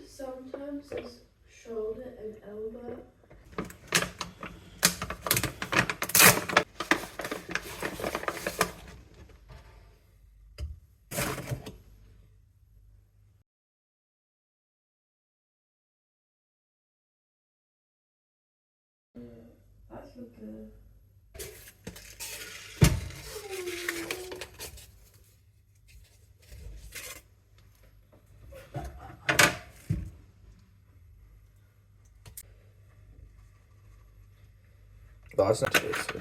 Sometimes it's shoulder and elbow. That's good. Oh, that's not too so.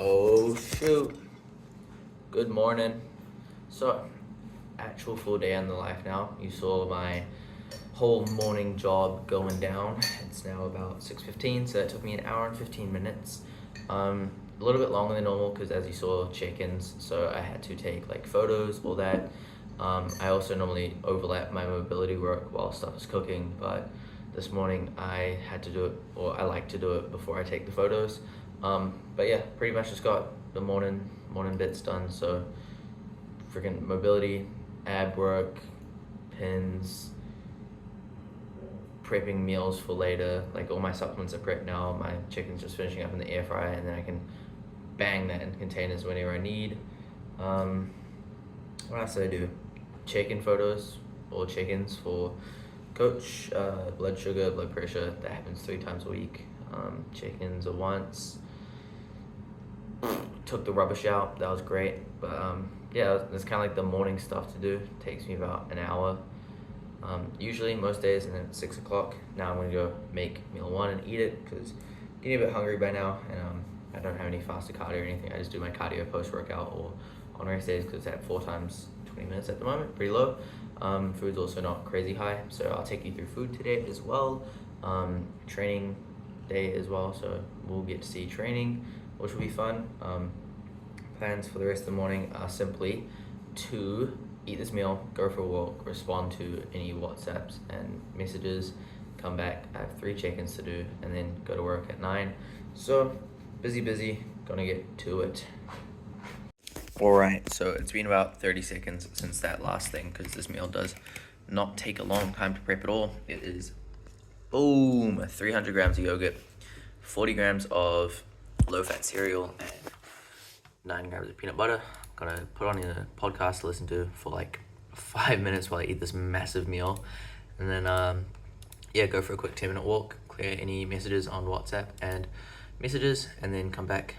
Oh shoot. Good morning. So, actual full day in the life now. You saw my whole morning job going down. It's now about 6:15, so it took me an hour and 15 minutes. A little bit longer than normal because as you saw, check-ins, so I had to take like photos, all that. I also normally overlap my mobility work while stuff is cooking, but this morning I had to do it, or I like to do it before I take the photos. But yeah, pretty much just got the morning bits done. So freaking mobility, ab work, pins, prepping meals for later. Like all my supplements are prepped now. My chicken's just finishing up in the air fryer, and then I can bang that in containers whenever I need. What else did I do? Check-in photos or check-ins for coach, blood sugar, blood pressure. That happens 3 times a week. Check-ins are once. Took the rubbish out. That was great. But yeah, it's kind of like the morning stuff to do. It takes me about an hour. Usually most days, and then at 6 o'clock. Now I'm gonna go make meal 1 and eat it because I'm getting a bit hungry by now, and I don't have any fasted cardio or anything. I just do my cardio post-workout or on rest days because it's at 4 times 20 minutes at the moment, pretty low. Food's also not crazy high, so I'll take you through food today as well. Training day as well, so we'll get to see training, which will be fun. Plans for the rest of the morning are simply to eat this meal, go for a walk, respond to any WhatsApps and messages, come back. I have 3 check-ins to do, and then go to work at 9. So busy, gonna get to it. Alright, so it's been about 30 seconds since that last thing because this meal does not take a long time to prep at all. It is, boom, 300 grams of yogurt, 40 grams of low-fat cereal, and 9 grams of peanut butter. I'm gonna put on a podcast to listen to for like 5 minutes while I eat this massive meal, and then yeah, go for a quick 10-minute walk, clear any messages on WhatsApp and messages, and then come back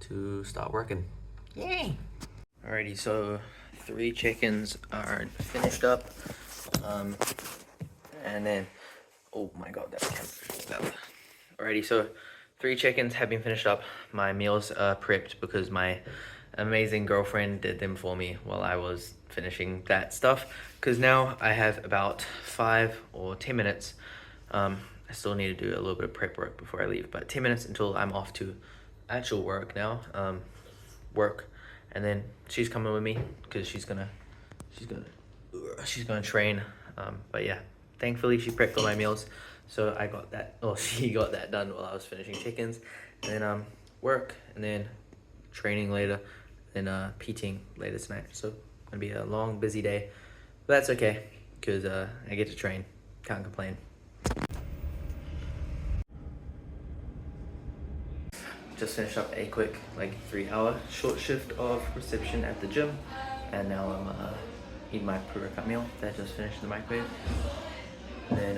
to start working. Yay! Alrighty, so 3 check-ins are finished up, and then, oh my god, that's camera. Alrighty, so 3 check-ins have been finished up. My meals are prepped because my amazing girlfriend did them for me while I was finishing that stuff, because now I have about 5 or 10 minutes I still need to do a little bit of prep work before I leave, but 10 minutes until I'm off to actual work now. Work, and then she's coming with me because she's gonna train. But yeah, thankfully she prepped all my meals, so I got that, or she got that done while I was finishing chickens, and then work, and then training later, and PTing later tonight. So gonna be a long, busy day, but that's okay because I get to train. Can't complain. Just finished up a quick 3-hour short shift of reception at the gym, and now I'm eating my pre-workout meal that I just finished in the microwave, and then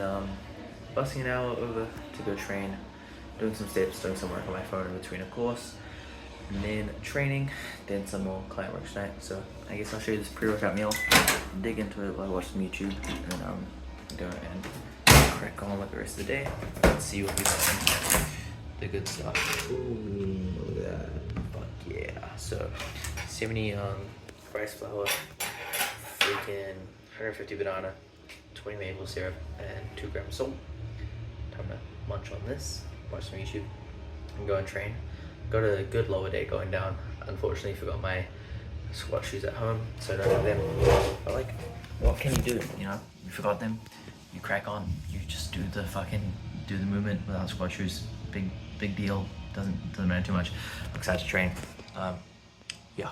busing an hour over to go train, doing some steps, doing some work on my phone in between a course, and then training, then some more client work tonight. So I guess I'll show you this pre-workout meal, dig into it while I watch some YouTube, and then go and crack on with the rest of the day. Let's see what we got. The good stuff. Ooh, look at that. Fuck yeah. So 70 rice flour, freaking 150 banana, 20 maple syrup, and 2 grams of salt. Time to munch on this, watch some YouTube, and go and train. Got a good lower day going down. Unfortunately forgot my squat shoes at home, so I don't have them. But what can you do? You know, you forgot them, you crack on. You just do the movement without squat shoes. Big deal. Doesn't matter too much. I'm excited to train. Yeah.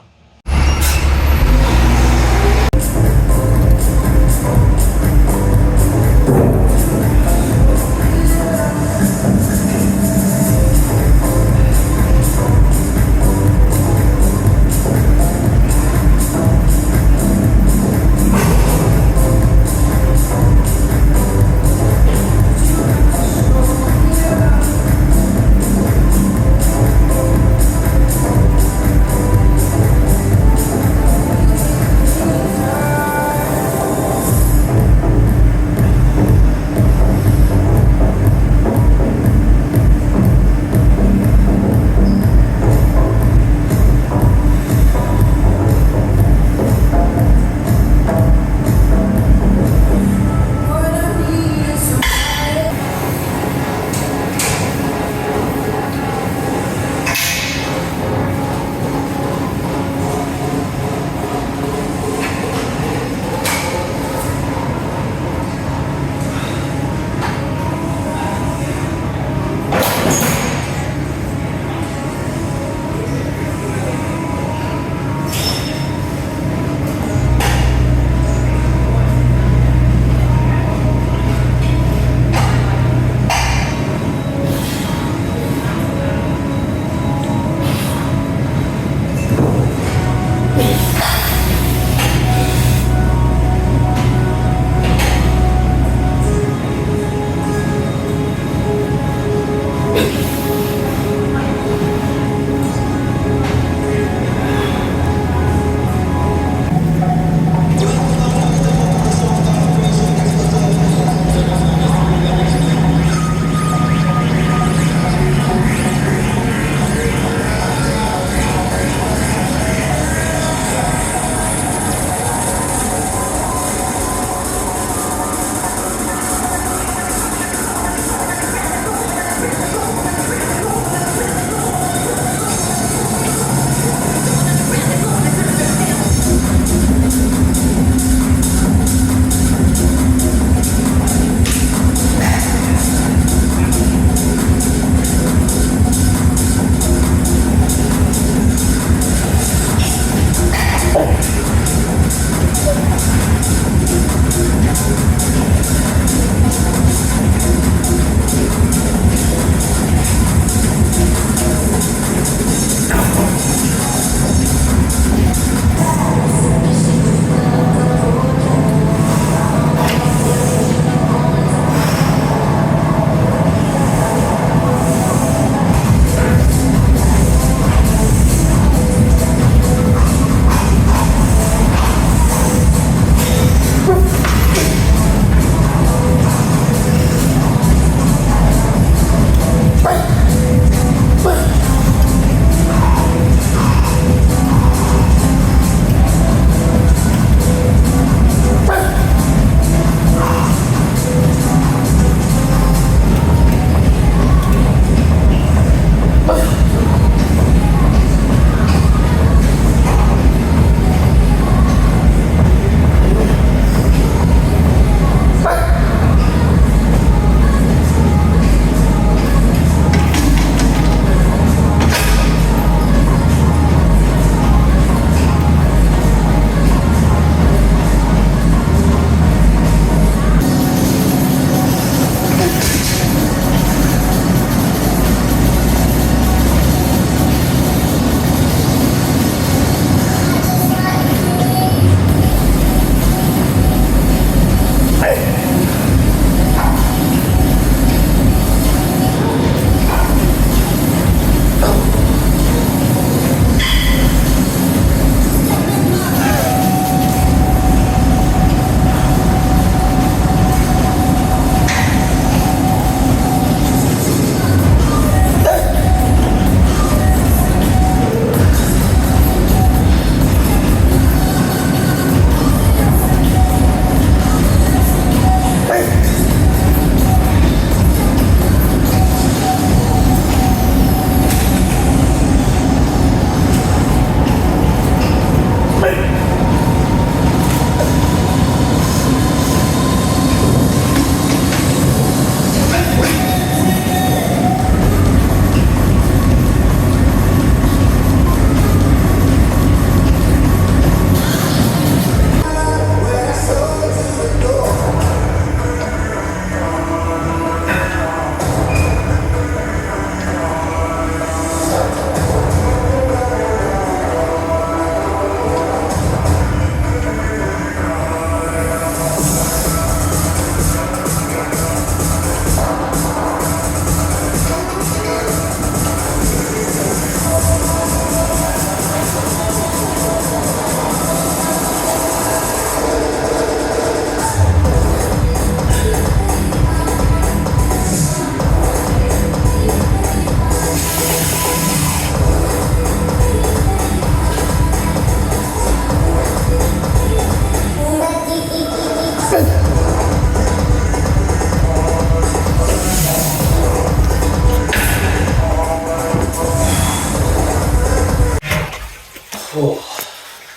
Oh,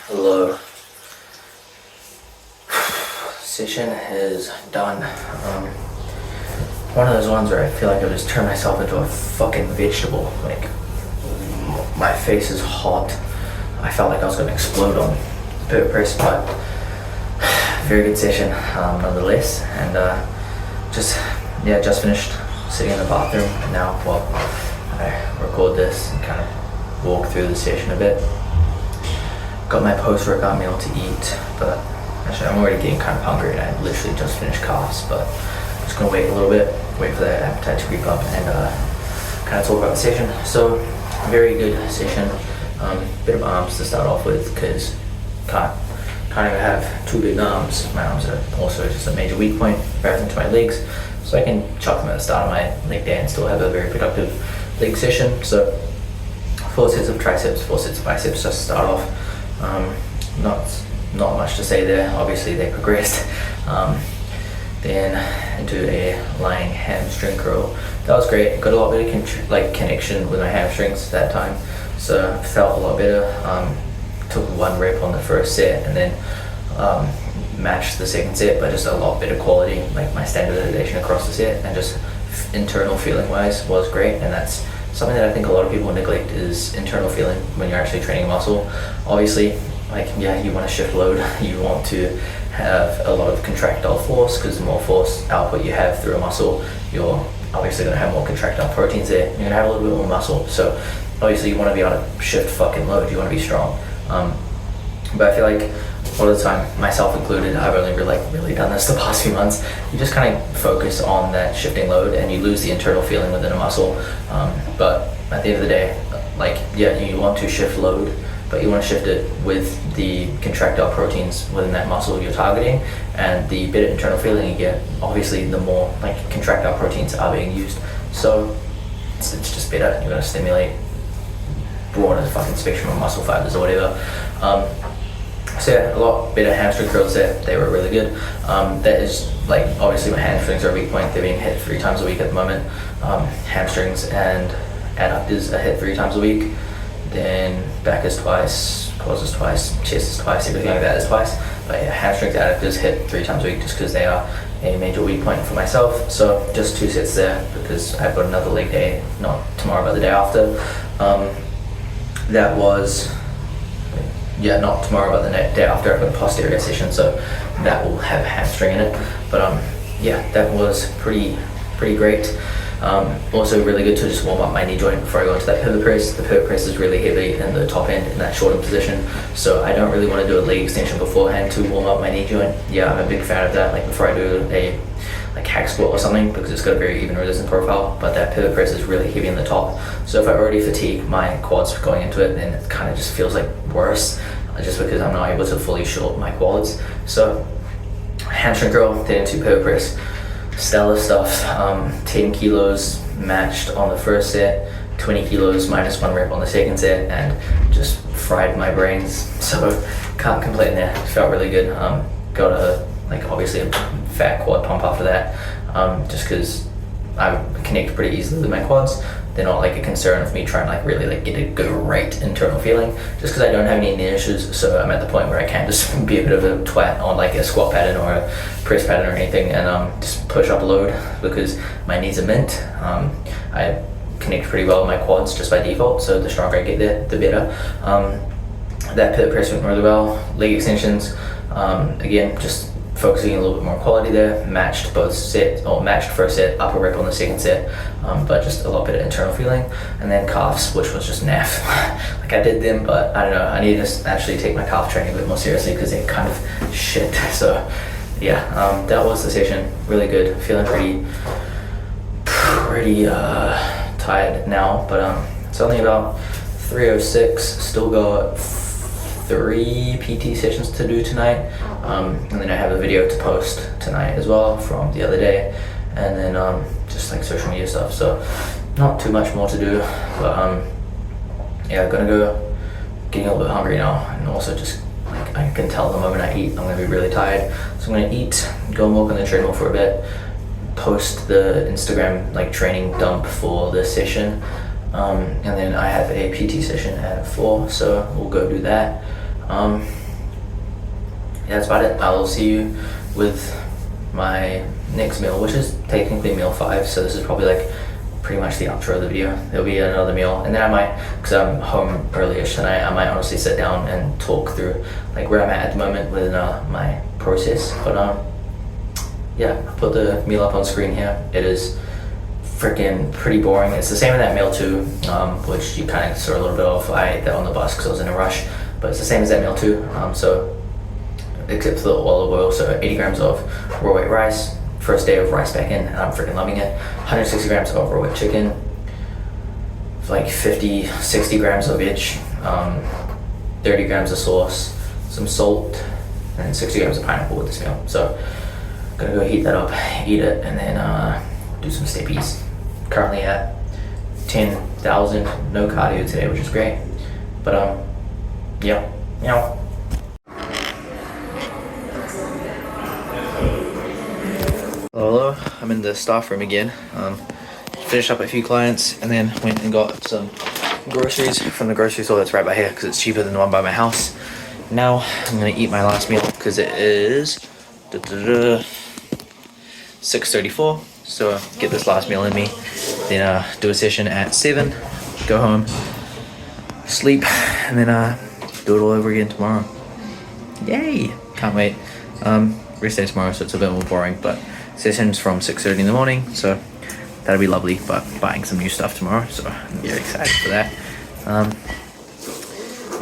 hello. Session is done. One of those ones where I feel like I just turned myself into a fucking vegetable. Like, my face is hot. I felt like I was gonna explode on the pivot press, but very good session nonetheless. And just finished sitting in the bathroom now while I record this and kind of walk through the session a bit. Got my post-workout meal to eat, but actually I'm already getting kind of hungry and I literally just finished calves, but I'm just gonna wait a little bit, wait for that appetite to creep up and kind of talk about the session. So, very good session. Bit of arms to start off with because can't even have two big arms. My arms are also just a major weak point relative to my legs, so I can chuck them at the start of my leg day and still have a very productive leg session. So 4 sets of triceps, 4 sets of biceps just to start off. Not much to say there. Obviously they progressed. Then into a lying hamstring curl. That was great. Got a lot better connection with my hamstrings that time, so felt a lot better. Took 1 rep on the first set and then matched the second set, but just a lot better quality, like my standardization across the set, and just internal feeling wise was great. And that's something that I think a lot of people neglect, is internal feeling when you're actually training a muscle. Obviously, you want to shift load, you want to have a lot of contractile force, because the more force output you have through a muscle, you're obviously going to have more contractile proteins there, you're going to have a little bit more muscle. So obviously you want to be able to shift fucking load, you want to be strong. But I feel like a lot of the time, myself included, I've only really done this the past few months, you just kind of focus on that shifting load and you lose the internal feeling within a muscle. But at the end of the day, you want to shift load, but you want to shift it with the contractile proteins within that muscle you're targeting, and the better internal feeling you get, obviously the more contractile proteins are being used. So it's just better. You're going to stimulate broader fucking spectrum of muscle fibers or whatever. So yeah, a lot better hamstring curls there. They were really good. That is obviously my hamstrings are a weak point. They're being hit 3 times a week at the moment. Hamstrings and adductors are hit 3 times a week. Then back is twice, quads is twice, chest is twice, everything like that is twice. But yeah, hamstrings, adductors hit 3 times a week just because they are a major weak point for myself. So just 2 sets there because I've got another leg day, not tomorrow but the day after. That was, not tomorrow but the day after. I've got a posterior session, so that will have hamstring in it. But that was pretty great. Also really good to just warm up my knee joint before I go into that pivot press. The pivot press is really heavy in the top end in that shortened position, so I don't really want to do a leg extension beforehand to warm up my knee joint. Yeah, I'm a big fan of that, before I do a hack squat or something, because it's got a very even resistance profile, but that pivot press is really heavy in the top. So if I already fatigue my quads going into it, then it kind of just feels worse, just because I'm not able to fully short my quads. So hamstring curl, then into pivot press. Stellar stuff. 10 kilos matched on the first set, 20 kilos minus 1 rep on the second set, and just fried my brains. So can't complain there. Felt really good. Got obviously a fat quad pump after that, just because I connect pretty easily with my quads. They're not a concern of me trying to really get a great internal feeling, just because I don't have any knee issues. So I'm at the point where I can just be a bit of a twat on a squat pattern or a press pattern or anything, and just push up load because my knees are mint. I connect pretty well with my quads just by default, so the stronger I get there, the better. That pivot press went really well. Leg extensions, again, just focusing a little bit more quality there. Matched first set, upper rep on the second set, but just a lot better internal feeling. And then calves, which was just naff. I did them, but I don't know, I need to actually take my calf training a bit more seriously because they're kind of shit. So yeah, that was the session. Really good. Feeling pretty tired now, but it's only about 3:06. Still got 3 PT sessions to do tonight, and then I have a video to post tonight as well from the other day, and then just social media stuff. So not too much more to do, but I'm gonna go. Getting a little bit hungry now, and also just I can tell the moment I eat I'm gonna be really tired. So I'm gonna eat, go and walk on the treadmill for a bit, post the Instagram training dump for this session, and then I have a PT session at 4, so we'll go do that. Yeah, that's about it. I'll see you with my next meal, which is technically meal 5, so this is probably like pretty much the outro of the video. There'll be another meal, and then I might, because I'm home early-ish tonight, I might honestly sit down and talk through like where I'm at the moment with my process. But yeah, I'll put the meal up on screen here. It is freaking pretty boring. It's the same in that meal too, which you kind of saw a little bit of. I ate that on the bus because I was in a rush, but it's the same as that meal too. So except for the olive oil, so 80 grams of raw white rice. First day of rice back in, and I'm freaking loving it. 160 grams of raw white chicken, like 60 grams of veg, 30 grams of sauce, some salt, and 60 grams of pineapple with this meal. So I'm gonna go heat that up, eat it, and then do some steppies. Currently at 10,000, no cardio today, which is great. But yeah, Hello, I'm in the staff room again. Finished up a few clients and then went and got some groceries from the grocery store that's right by here because it's cheaper than the one by my house. Now I'm gonna eat my last meal because it is 6:34. So get this last meal in me, then do a session at 7, go home, sleep, and then do it all over again tomorrow. Yay! Can't wait. Rest day tomorrow, so it's a bit more boring, but sessions from 6:30 in the morning, so that'll be lovely. But buying some new stuff tomorrow, so I'm very excited for that.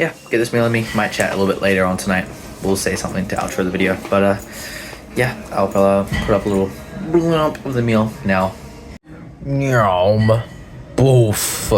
Yeah, get this meal in me. Might chat a little bit later on tonight. We'll say something to outro the video, but yeah, I'll put up a little blump of the meal now. Boof.